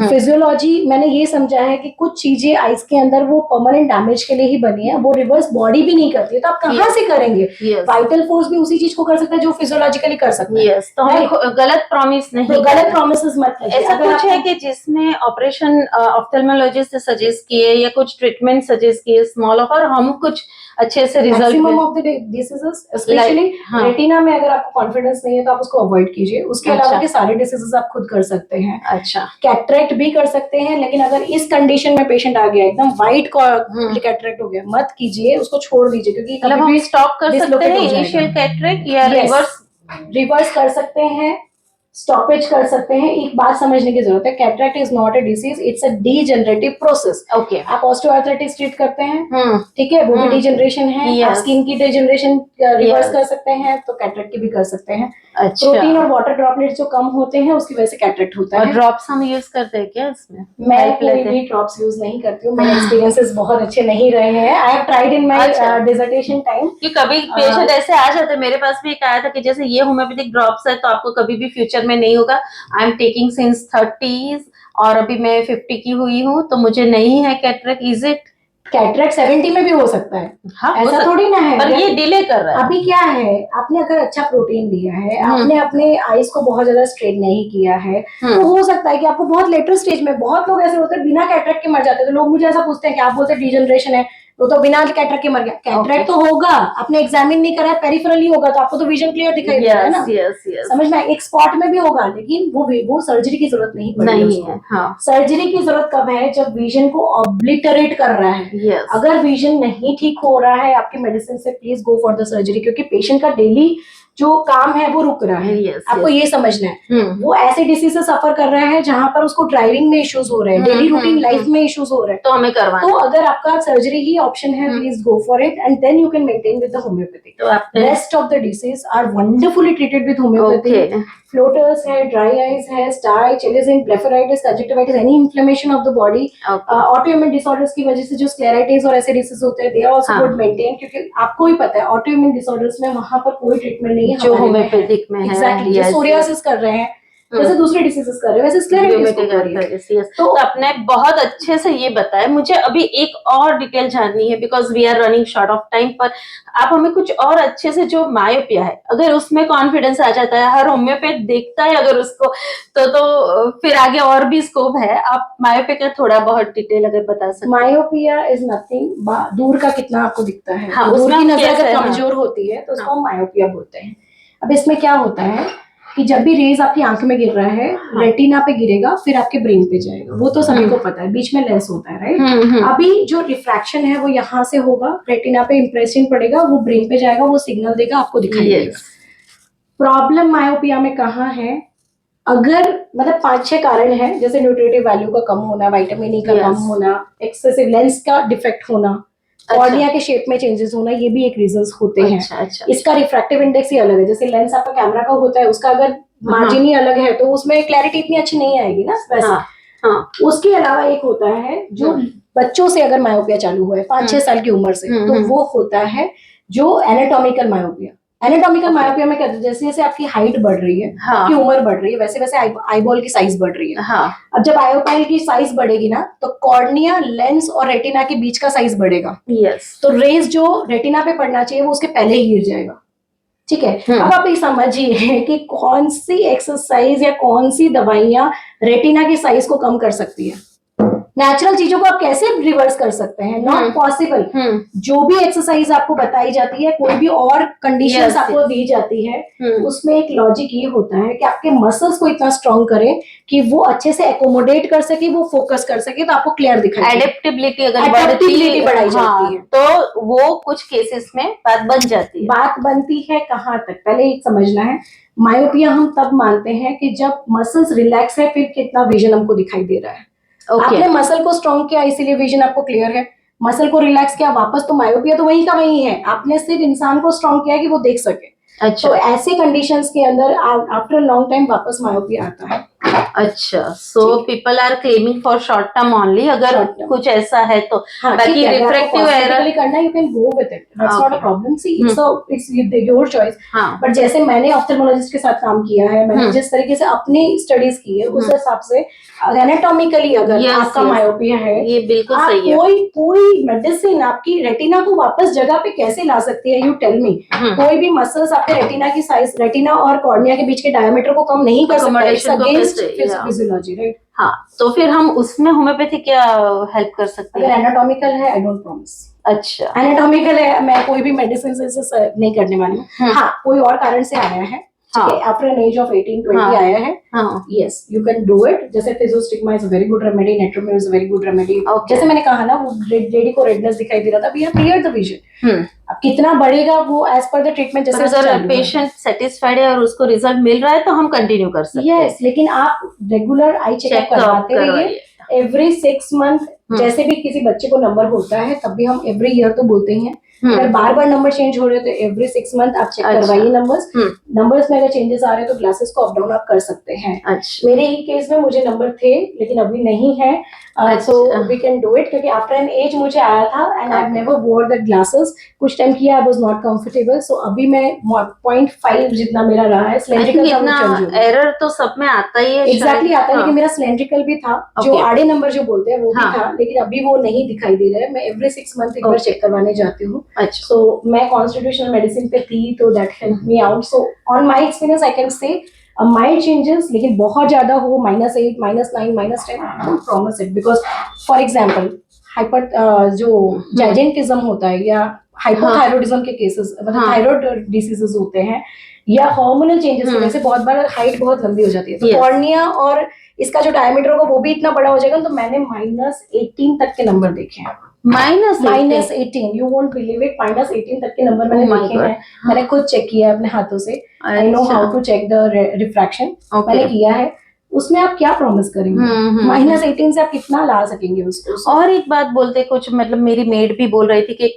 फिजियोलॉजी मैंने ये समझा है कि कुछ चीजें आइज के अंदर वो परमानेंट डैमेज के लिए ही बनी है, वो रिवर्स बॉडी भी नहीं करती है, तो आप कहाँ से करेंगे? वाइटल फोर्स भी उसी चीज को कर सकता है जो फिजियोलॉजिकली कर सकता है. तो हमें गलत प्रॉमिस नहीं, गलत प्रॉमिसेस मत कीजिए. ऐसा कुछ है कि जिसमें ऑपरेशन ऑफ्थेल्मोलॉजिस्ट ने सजेस्ट किए या कुछ ट्रीटमेंट सजेस्ट किए स्मॉल और हम कुछ अच्छे से result maximum of the diseases specially हाँ। रेटिना में अगर आपको कॉन्फिडेंस नहीं है तो आप उसको अवॉइड कीजिए। उसके अच्छा। अलावा के सारे डिसीजेस आप खुद कर सकते हैं। अच्छा। कैटरेक्ट भी कर सकते हैं, लेकिन अगर इस कंडीशन में पेशेंट आ गया एकदम व्हाइट कैटरेक्ट हो गया, मत कीजिए, उसको छोड़ दीजिए, क्योंकि मतलब हम स्टॉप कर सकते हैं इनिशियल कैटरेक्ट या रिवर्स कर सकते हैं, स्टॉपेज कर सकते हैं। एक बात समझने की जरूरत है, cataract is not a disease, it's a degenerative process. Okay. आप ऑस्टियोआर्थराइटिस ट्रीट करते हैं, ठीक है, वो भी डीजनरेशन है। आप स्किन की डीजनरेशन रिवर्स कर सकते हैं, तो कैटरेक्ट की भी कर सकते हैं। अच्छा। प्रोटीन और वाटर ड्रॉपलेट्स जो कम होते हैं उसकी वजह से कैटरेक्ट होता है। और ड्रॉप्स हम यूज करते हैं क्या इसमें? मैं कोई भी ड्रॉप्स यूज नहीं करती हूँ, मेरे एक्सपीरियंसेस बहुत अच्छे नहीं रहे हैं। I have tried in my dissertation time कि कभी पेशेंट ऐसे आ जाते हैं, मेरे पास भी एक आया था कि जैसे ये होम्योपैथिक ड्रॉप्स है तो आपको कभी भी फ्यूचर में नहीं होगा। I am taking since 30s और अभी मैं 50 की हुई हूँ तो मुझे नहीं है कैटरेक्ट। Is it? कैटरेक्ट 70 में भी हो सकता है। हाँ, ऐसा थोड़ी ना है, पर ये डिले कर रहा है। अभी क्या है, आपने अगर अच्छा प्रोटीन लिया है, आपने अपने आईज को बहुत ज्यादा स्ट्रेन नहीं किया है, तो हो सकता है कि आपको बहुत लेटर स्टेज में, बहुत लोग ऐसे होते हैं बिना कैटरेक्ट के मर जाते हैं। तो लोग मुझे ऐसा पूछते हैं कि आप बोलते हैं डीजनरेशन है तो बिना कैटरेक्ट के मर गया। कैटरेक्ट तो होगा, आपने एग्जामिन नहीं करा है, पेरिफेरली होगा तो आपको तो विजन क्लियर दिखाई दे रहा है ना। समझ में, एक स्पॉट में भी होगा, लेकिन वो सर्जरी की जरूरत नहीं पड़ेगी है। सर्जरी की जरूरत कब है? जब विजन को ऑब्लिटरेट कर रहा है। अगर विजन नहीं ठीक हो रहा है आपकी मेडिसिन से, please go for the surgery, क्योंकि पेशेंट का डेली जो काम है वो रुक रहा है। आपको ये समझना है, वो ऐसे डिसीज से सफर कर रहा है जहां पर उसको ड्राइविंग में इश्यूज हो रहे हैं, डेली रूटीन लाइफ में इश्यूज हो रहे हैं, तो हमें करवाना। तो अगर आपका सर्जरी ही ऑप्शन है, please go for it and then you can maintain with the homoeopathy. Rest of the disease are wonderfully treated with homoeopathy. Floaters है, ड्राई आईज है, star eye, chalazion, blepharitis, conjunctivitis, any inflammation of the body, autoimmune disorders की वजह से जो स्क्लेराइटिस और ऐसे डिसीज होते हैं, they are also good maintain, क्योंकि आपको ही पता है ऑटोइम्यून डिसऑर्डर्स में वहां पर कोई ट्रीटमेंट नहीं है जो होम्योपैथिक में है। एग्जैक्टली, जो सोरियासिस कर रहे हैं जैसे दूसरे डिसीजेस कर रहे हैं, वैसे स्क्लेराइटिस। तो आपने बहुत अच्छे से ये बताया। मुझे अभी एक और डिटेल जाननी है, because we are running short of time, पर आप हमें कुछ और अच्छे से, जो मायोपिया है, अगर उसमें कॉन्फिडेंस आ जाता है, हर होम्योपैथ देखता है अगर उसको, तो फिर आगे और भी स्कोप है। आप मायोपिया का थोड़ा बहुत डिटेल अगर बता सकते। मायोपिया इज नथिंग, दूर का कितना आपको दिखता है। हाँ, दूर की नजर अगर कमजोर होती है तो उसको हम मायोपिया बोलते हैं। अब इसमें क्या होता है कि जब भी रेज आपकी आंख में गिर रहा है, रेटिना पे गिरेगा, फिर आपके ब्रेन पे जाएगा, वो तो सभी को पता है, बीच में लेंस होता है, राइट। अभी जो रिफ्रैक्शन है वो यहाँ से होगा, रेटिना पे इंप्रेशन पड़ेगा, वो ब्रेन पे जाएगा, वो सिग्नल देगा, आपको दिखाई देगा। प्रॉब्लम मायोपिया में कहाँ है? अगर मतलब 5-6 कारण है, जैसे न्यूट्रिटिव वैल्यू का कम होना, विटामिन ई का कम होना, एक्सेसिव लेंस का डिफेक्ट होना, कॉर्निया के शेप में चेंजेस होना, ये भी एक रीजंस होते हैं। इसका रिफ्रैक्टिव इंडेक्स ही अलग है। जैसे लेंस आपका कैमरा का होता है, उसका अगर मार्जिन ही अलग है तो उसमें क्लैरिटी इतनी अच्छी नहीं आएगी ना वैसे। उसके अलावा एक होता है जो बच्चों से अगर मायोपिया चालू हुआ है 5-6 साल की उम्र से, तो वो होता है जो एनाटॉमिकल मायोपिया। एनाटॉमिकल मायोपिया में क्या, जैसे जैसे आपकी हाइट बढ़ रही है, आपकी उम्र बढ़ रही है, वैसे वैसे आईबॉल की साइज बढ़ रही है। अब जब आईबॉल की साइज बढ़ेगी ना, तो कॉर्निया, लेंस और रेटिना के बीच का साइज बढ़ेगा। तो रेज जो रेटिना पे पड़ना चाहिए वो उसके पहले ही गिर जाएगा। ठीक है। अब आप ये समझिए कि कौन सी एक्सरसाइज या कौन सी दवाइयां रेटिना की साइज को कम कर सकती है। नेचुरल चीजों को आप कैसे रिवर्स कर सकते हैं? Not possible. जो भी एक्सरसाइज आपको बताई जाती है, कोई भी और कंडीशंस आपको दी जाती है, उसमें एक लॉजिक ये होता है कि आपके मसल्स को इतना स्ट्रॉन्ग करें कि वो अच्छे से एकोमोडेट कर सके, वो फोकस कर सके, तो आपको क्लियर दिखाई। एडेप्टेबिलिटी अगर बढ़ाई जाती है तो वो कुछ केसेस में बात बन जाती है। बात बनती है कहाँ तक, पहले एक समझना है। मायोपिया हम तब मानते हैं कि जब मसल्स रिलैक्स है, फिर कितना विजन हमको दिखाई दे रहा है। आपने मसल को स्ट्रॉन्ग किया इसीलिए विजन आपको क्लियर है, मसल को रिलैक्स किया वापस, तो मायोपिया तो वही का वही है। आपने सिर्फ इंसान को स्ट्रॉन्ग किया कि वो देख सके। तो ऐसे कंडीशंस के अंदर आफ्टर लॉन्ग टाइम वापस मायोपिया आता है। अच्छा, so people are claiming for short term only, अगर कुछ ऐसा है तो। बाकी रिफ्रैक्टिव एरर करना, you can go with it, that's not a problem. See it's your choice. But जैसे मैंने ऑप्थेल्मोलॉजिस्ट के साथ काम किया है, मैंने जिस तरीके से अपनी स्टडीज की है, उस हिसाब से एनाटॉमिकली अगर आपका मायोपिया है, ये बिल्कुल सही है। कोई मेडिसिन आपकी रेटिना को वापस जगह पे कैसे ला सकती है? You tell me. कोई भी मसल्स आपके रेटिना की साइज, रेटिना और कॉर्निया के बीच के डायमीटर को कम नहीं कर सकता। Physiology, right? हाँ, तो फिर हम उसमें होम्योपैथी क्या हेल्प कर सकती अगर है? एनाटॉमिकल है, आई डोंट प्रॉमिस। अच्छा। एनाटॉमिकल है, मैं कोई भी मेडिसिन से नहीं करने वाली हूँ। हाँ, कोई और कारण से आया है, ठीक है, आफ्टर एन एज ऑफ 18-20 आया है, yes you can do it. जैसे physostigma is a very good remedy, natrum mur is a very good remedy. जैसे मैंने कहा ना, वो लेडी को रेडनेस दिखाई दे रहा था, we have cleared the vision. अब कितना बढ़ेगा वो एज पर द ट्रीटमेंट, जैसे अगर पेशेंट सेटिस्फाइड है और उसको रिजल्ट मिल रहा है तो हम कंटिन्यू कर सकते हैं। यस, लेकिन आप रेगुलर आई चेकअप करवाते रहिए एवरी 6 मंथ। जैसे भी किसी बच्चे को नंबर होता है तब भी हम एवरी ईयर तो बोलते ही हैं, अगर बार बार नंबर चेंज हो रहे हो तो एवरी 6 मंथ आप चेक करवाइए नंबर्स में अगर चेंजेस आ रहे हैं तो ग्लासेस को अप डाउन आप कर सकते हैं। मेरे ही केस में मुझे नंबर थे लेकिन अभी नहीं है, so we can do it, क्योंकि आफ्टर एन एज मुझे आया था and I have never wore the glasses. कुछ टाइम किया, I was not comfortable, so अभी मैं 0.5 जितना मेरा रहा है सिलेंड्रिकल का। एरर तो सब में आता ही है, एग्जैक्टली आता है, लेकिन मेरा सिलेंड्रिकल भी था, जो आड़े नंबर जो बोलते हैं वो भी था, लेकिन अभी वो नहीं दिखाई दे रहा है। मैं एवरी 6 मंथ एक बार चेक करवाने जाती हूँ। सो मैं कॉन्स्टिट्यूशनल मेडिसिन पे थी तो that help me out. So on my experience I can say mild changes, लेकिन बहुत ज्यादा हो -8, -9, -10, don't promise it, because for example hyper जो जाइजेंटिज्म होता है या हाइपोथायरॉइडिज्म के केसेस, मतलब थायराइड डिसीजेस होते हैं, या हार्मोनल चेंजेस की वजह से बहुत बार हाइट बहुत लंबी हो जाती है, तो कॉर्निया और इसका जो डायमीटर होगा वो भी इतना बड़ा हो जाएगा। तो मैंने -18 तक के नंबर देखे हैं। -18, यू वोंट बिलीव इट, -18 तक के नंबर मैंने देखे हैं। मैंने खुद चेक किया है अपने हाथों से। I know how to check the refraction, मैंने किया है। उसमें आप क्या प्रॉमिस करेंगे? -18 से आप कितना ला सकेंगे उसको? और एक बात बोलते कुछ, मतलब मेरी मेड भी बोल रही थी कि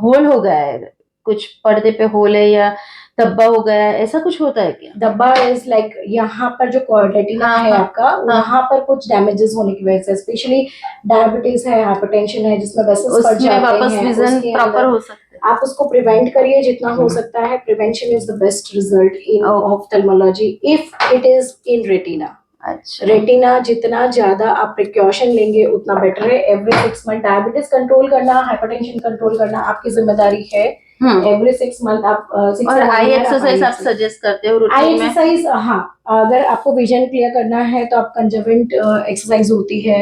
होल हो गया है, कुछ पर्दे पे होल है या धब्बा हो गया है, ऐसा कुछ होता है क्या? धब्बा इज लाइक यहाँ पर जो रेटिना है आपका, वहाँ पर कुछ डैमेजेस होने की वजह से, स्पेशली डायबिटीज है, हाइपरटेंशन है, जिसमें वेसल्स फट जाते हैं, वापस विजन प्रॉपर हो सकता है। आप उसको प्रिवेंट करिए जितना हो सकता है। Prevention is the best result in ophthalmology if it is in retina. अच्छा, रेटिना जितना ज्यादा आप प्रिकॉशन लेंगे उतना बेटर है। एवरी 6 मंथ डायबिटीज कंट्रोल करना, हाइपरटेंशन कंट्रोल करना आपकी जिम्मेदारी है। एवरी 6 मंथ आप और आई एक्सरसाइज आप सजेस्ट करते हो रूटीन में? आई एक्सरसाइज, हाँ, अगर आपको विजन क्लियर करना है तो आप कंजर्वेंट एक्सरसाइज होती है,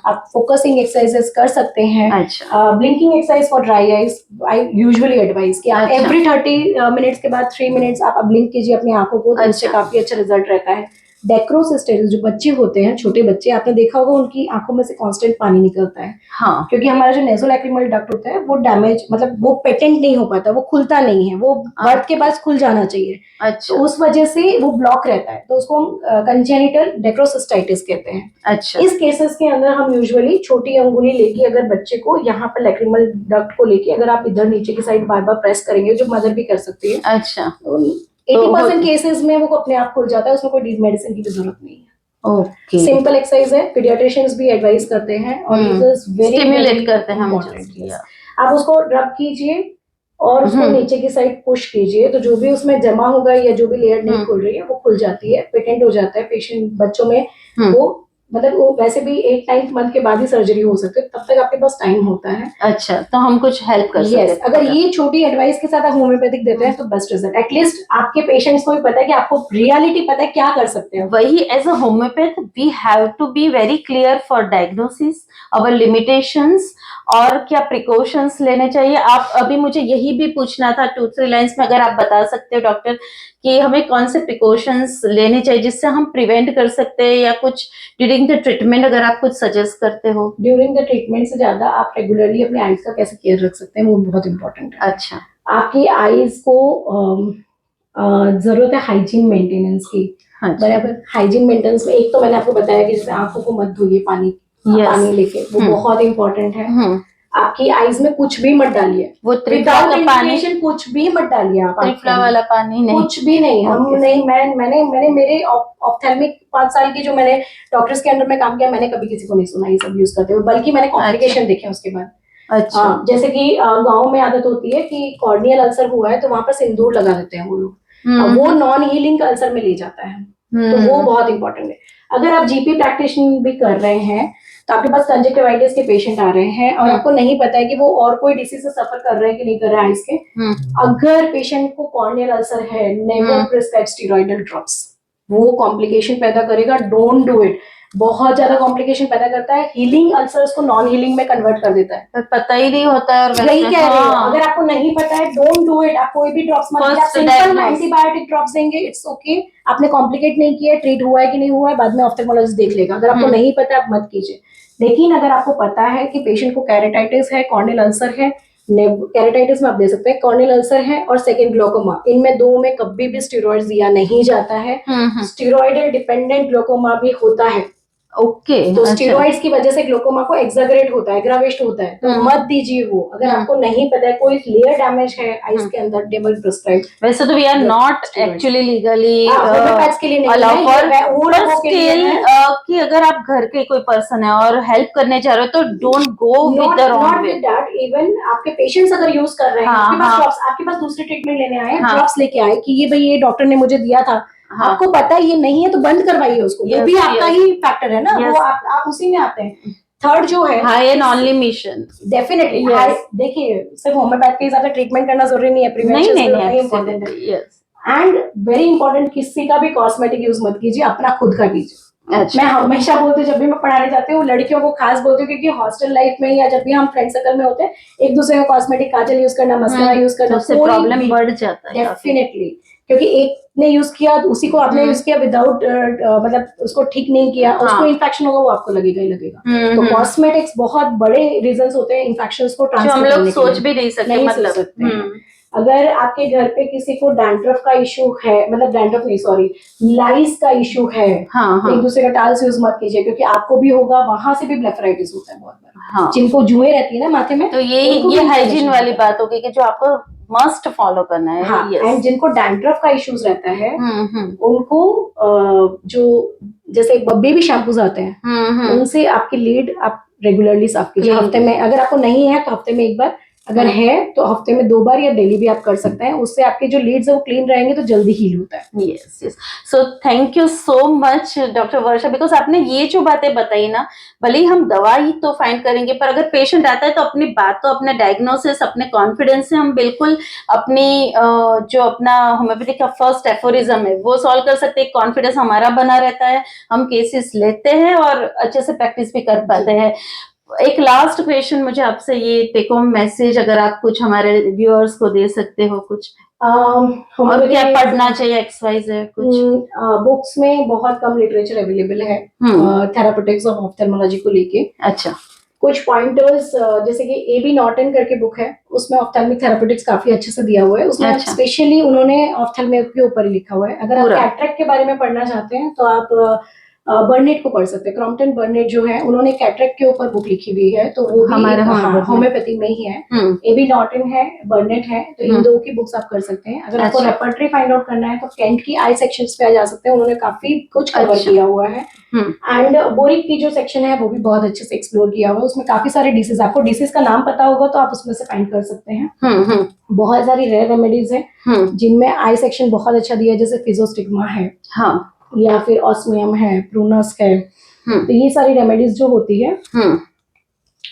आप फोकसिंग एक्सरसाइजेस कर सकते हैं। Blinking exercise for dry eyes I usually advise कि आप एवरी 30 मिनट्स के बाद 3 मिनट्स आप ब्लिंक कीजिए अपनी आंखों को, तो उससे काफी अच्छा रिजल्ट रहता है। डेक्रोसिस्टेसिस, जो बच्चे होते हैं, छोटे बच्चे, आपने देखा होगा उनकी आंखों में से कांस्टेंट पानी निकलता है, क्योंकि हमारा जो नेसोलैक्रिमल डक्ट होता है वो डैमेज, मतलब वो पेटेंट नहीं हो पाता, वो खुलता नहीं है, वो बर्थ के बाद खुल जाना चाहिए। तो उस वजह से वो ब्लॉक रहता है, तो उसको हम कंजेनिटल डेक्रोसिस्टाइटिस कहते हैं। इस केसेस के अंदर हम यूजुअली छोटी अंगुली लेके, अगर बच्चे को यहाँ पर लैक्रिमल डक्ट को लेके अगर आप इधर नीचे की साइड बार बार प्रेस करेंगे, जो मदर भी कर सकती है, 80% केसेस में वो अपने आप खुल जाता है, उसमें कोई मेडिसिन की भी जरूरत नहीं है। सिंपल एक्सरसाइज है, पीडियाट्रिशियंस भी एडवाइस करते हैं और स्टिमुलेट करते हैं। आप उसको रब कीजिए और उसको नीचे की साइड पुश कीजिए, तो जो भी उसमें जमा होगा या जो भी लेयर नहीं खुल रही है वो खुल जाती है, पेटेंट हो जाता है। पेशेंट बच्चों में वो, मतलब वो वैसे भी 8-9 मंथ के बाद ही सर्जरी हो सकती है, तब तक आपके पास टाइम होता है। अच्छा, तो हम कुछ हेल्प कर सकते हैं। अगर ये छोटी एडवाइस के साथ आप होम्योपैथिक देते हैं तो बेस्ट रिजल्ट। एटलीस्ट आपके पेशेंट्स को भी पता है कि आपको रियलिटी पता है क्या कर सकते हैं। वही, as a homeopath we have to be very clear for diagnosis, our limitations, और क्या प्रिकॉशंस लेने चाहिए। आप अभी मुझे यही भी पूछना था 2-3 लाइंस में, अगर आप बता सकते हो डॉक्टर कि हमें कौन से प्रिकॉशंस लेने चाहिए जिससे हम प्रिवेंट कर सकते हैं, या कुछ ड्यूरिंग द ट्रीटमेंट अगर आप कुछ सजेस्ट करते हो। ड्यूरिंग द ट्रीटमेंट से ज्यादा आप रेगुलरली अपने आईज का कैसे केयर रख सकते हैं वो बहुत इंपॉर्टेंट है। अच्छा, आपकी आईज को जरूरत है हाइजीन मेंटेनेंस की। बराबर, हाइजीन मेंटेनेंस में एक तो मैंने आपको बताया कि जैसे आंखों को मत धोइए पानी लेके, वो बहुत इंपॉर्टेंट है। आपकी आईज में कुछ भी मत डालिए, वो त्रिफला का पानी, कुछ भी मत डालिए आप, त्रिफला वाला पानी नहीं, कुछ भी नहीं। हम नहीं, मैंने मेरे ऑप्थेल्मिक 5 साल की जो मैंने डॉक्टर्स के अंडर में काम किया, मैंने कभी किसी को नहीं सुना ये सब यूज करते हुए, बल्कि मैंने कॉम्प्लिकेशन देखे उसके बाद। अच्छा, जैसे कि गांव में आदत होती है कि कॉर्नियल अल्सर हुआ है तो वहां पर सिंदूर लगा देते हैं वो लोग, वो नॉन हीलिंग अल्सर में ले जाता है, तो वो बहुत इंपॉर्टेंट है। अगर आप जीपी प्रैक्टिशनर भी कर रहे हैं तो आपके पास कंजक्टिवाइटिस के पेशेंट आ रहे हैं और आपको नहीं पता है कि वो और कोई डिसीज से सफर कर रहे हैं कि नहीं कर रहे हैं आइज के, अगर पेशेंट को कॉर्नियल अल्सर है, नेवर प्रिस्क्राइब स्टेरॉइडल ड्रॉप्स, वो कॉम्प्लिकेशन पैदा करेगा। डोंट डू इट, बहुत ज्यादा कॉम्प्लिकेशन पैदा करता है। हीलिंग अल्सर्स को नॉन हीलिंग में कन्वर्ट कर देता है। पर पता ही नहीं होता है। और यही कह रहे हो, हाँ, अगर आपको नहीं पता है डोंट डू इट। आप कोई भी ड्रॉप्स मत लीजिए, आप सिंपल एंटीबायोटिक ड्रॉप्स देंगे, इट्स ओके। आपने कॉम्प्लिकेट नहीं किया, ट्रीट हुआ है कि नहीं हुआ है, बाद में ऑफ्थेल्मोलॉजिस्ट देख लेगा। अगर आपको नहीं पता है आप मत कीजिए। लेकिन अगर आपको पता है कि पेशेंट को कैरेटाइटिस है, कॉर्नियल अल्सर है, कैरेटाइटिस में आप दे सकते हैं, कॉर्नियल अल्सर है और सेकंड ग्लोकोमा, इनमें दो में कभी भी स्टेरॉइड्स दिया नहीं जाता है। स्टेरॉइडल डिपेंडेंट ग्लोकोमा भी होता है। ओके, तो स्टेरॉइड्स की वजह से ग्लोकोमा को एक्सागरेट होता है, एग्रावेट होता है, तो मत दीजिए वो। अगर आपको नहीं पता है कोई लेयर डैमेज है आईज के अंदर, डेबल प्रिस्क्राइब। वैसे तो we are not actually legally homeopaths के लिए नहीं अलाउ फॉर, वो पर लोगों के लिए स्टिल है। कि अगर आप घर के कोई पर्सन है और हेल्प करने जा रहे हो तो don't go with the wrong way. Even आपके पेशेंट्स अगर यूज कर रहे हैं, आपके पास दूसरी ट्रीटमेंट लेने आए, ड्रॉप्स लेके आए कि ये भाई ये डॉक्टर ने मुझे दिया था, आपको पता है ये नहीं है तो बंद करवाइए उसको। वो भी आपका ही फैक्टर है ना, वो आप उसी में आते हैं। थर्ड जो है high and only mission, definitely. देखिए सिर्फ होम्योपैथ के हिसाब से ट्रीटमेंट करना जरूरी नहीं है, प्रिवेंशन नहीं इम्पोर्टेंट है। एंड वेरी इंपॉर्टेंट, किसी का भी कॉस्मेटिक यूज मत कीजिए, अपना खुद का कीजिए। मैं हमेशा बोलती हूँ, जब भी मैं पढ़ाने जाती हूँ लड़कियों को खास बोलती हूँ, क्योंकि हॉस्टल लाइफ में या जब भी हम फ्रेंड सर्कल में होते हैं, एक दूसरे का कॉस्मेटिक, काजल यूज करना, मस्कारा यूज करना, उससे प्रॉब्लम बढ़ जाता है डेफिनेटली। क्योंकि एक ने यूज किया, उसी को आपने यूज किया विदाउट मतलब उसको ठीक नहीं किया, उसको इन्फेक्शन होगा, वो आपको लगेगा ही लगेगा। तो कॉस्मेटिक्स बहुत बड़े रीजंस होते हैं इन्फेक्शंस को ट्रांसफर करने के, हम लोग सोच भी नहीं सकते, मतलब अगर आपके घर पे किसी को डैंड्रफ का इशू है, मतलब डैंड्रफ नहीं सॉरी लाइस का इशू है, एक दूसरे का टाल्स यूज मत कीजिए, क्योंकि आपको भी होगा, वहां से भी ब्लेफराइटिस होता है बहुत बार। जिनको जुएं रहती है ना माथे में, तो ये हाइजीन वाली बात होगी कि जो आपको मस्ट फॉलो करना है। एंड जिनको डैंड्रफ का इश्यूज रहता है उनको जो जैसे बेबी शैम्पूज आते हैं, उनसे आपकी लीड आप रेगुलरली साफ कीजिए हफ्ते में। अगर आपको नहीं है तो हफ्ते में एक बार, अगर है तो हफ्ते में 2 बार या डेली भी आप कर सकते हैं। उससे आपके जो लीड्स है वो क्लीन रहेंगे तो जल्दी हील होता है। Yes yes, so thank you so much doctor Varsha, because आपने ये जो बातें बताई ना, भले ही हम दवा ही तो फाइंड करेंगे, पर अगर पेशेंट आता है तो अपनी बात, तो अपने डायग्नोसिस, अपने कॉन्फिडेंस से हम बिल्कुल अपनी जो अपना होम्योपैथी का फर्स्ट एफोरिज्म है वो सॉल्व कर सकते हैं। कॉन्फिडेंस हमारा बना रहता है, हम केसेस लेते हैं और अच्छे से प्रैक्टिस भी कर पाते हैं। एक लास्ट क्वेश्चन मुझे आपसे, ये टेक होम मैसेज अगर आप कुछ हमारे व्यूअर्स को दे सकते हो कुछ, और क्या पढ़ना चाहिए, XYZ कुछ। बुक्स में बहुत कम लिटरेचर अवेलेबल है थेरापेटिक्स और ऑफ्थेल्मोलॉजी को लेके। अच्छा, कुछ पॉइंटर्स जैसे कि AB नॉर्टन करके बुक है, उसमें ऑफ्थेल्मिक थेरापेटिक्स काफी अच्छे से दिया हुआ है। उसमें स्पेशली उन्होंने ऑफ्थेल्मिक के ऊपर ही लिखा हुआ है। अगर आप कैटरेक्ट के बारे में पढ़ना चाहते हैं तो आप बर्नेट को पढ़ सकते हैं। क्रॉम्पटन बर्नेट जो है, उन्होंने कैटरेक्ट के ऊपर बुक लिखी हुई है, तो वो हमारे होम्योपैथी में ही है। AB नॉर्टन है, बर्नेट है, तो इन दो की बुक्स आप कर सकते हैं। अगर आपको रेपर्टरी फाइंड आउट करना है तो केंट की आई सेक्शंस पे आ जा सकते हैं, उन्होंने काफी कुछ कवर किया हुआ है। एंड बोरिक की जो सेक्शन है वो भी बहुत अच्छे से एक्सप्लोर किया हुआ है। उसमें काफी सारे डिसीज, आपको डिसीज का नाम पता होगा तो आप उसमें से फाइंड कर सकते हैं। बहुत सारी रेयर रेमेडीज है जिनमें आई सेक्शन बहुत अच्छा दिया है, जैसे फिजोस्टिग्मा है, या फिर ऑस्मियम है, प्रूनस है। तो ये सारी रेमेडीज जो होती है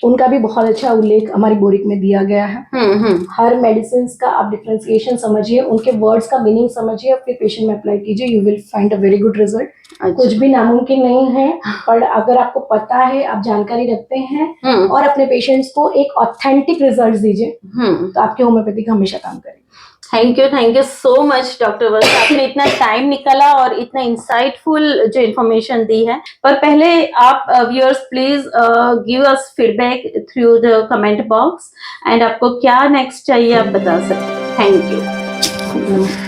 उनका भी बहुत अच्छा उल्लेख हमारी बोरिक में दिया गया है। हर मेडिसिन का आप डिफरेंशिएशन समझिए, उनके वर्ड्स का मीनिंग समझिए और फिर पेशेंट में अप्लाई कीजिए, you will find a very good result. कुछ भी नामुमकिन नहीं है, पर अगर आपको पता है, आप जानकारी रखते हैं और अपने पेशेंट्स को एक ऑथेंटिक रिजल्ट दीजिए, तो आपके होम्योपैथिक हमेशा काम करेगी। Thank you so much doctor Varsha, आपने इतना टाइम निकाला और इतना इंसाइटफुल जो इन्फॉर्मेशन दी है। पर पहले आप viewers please give us feedback through the comment box, and आपको क्या नेक्स्ट चाहिए आप बता सकते हैं। Thank you.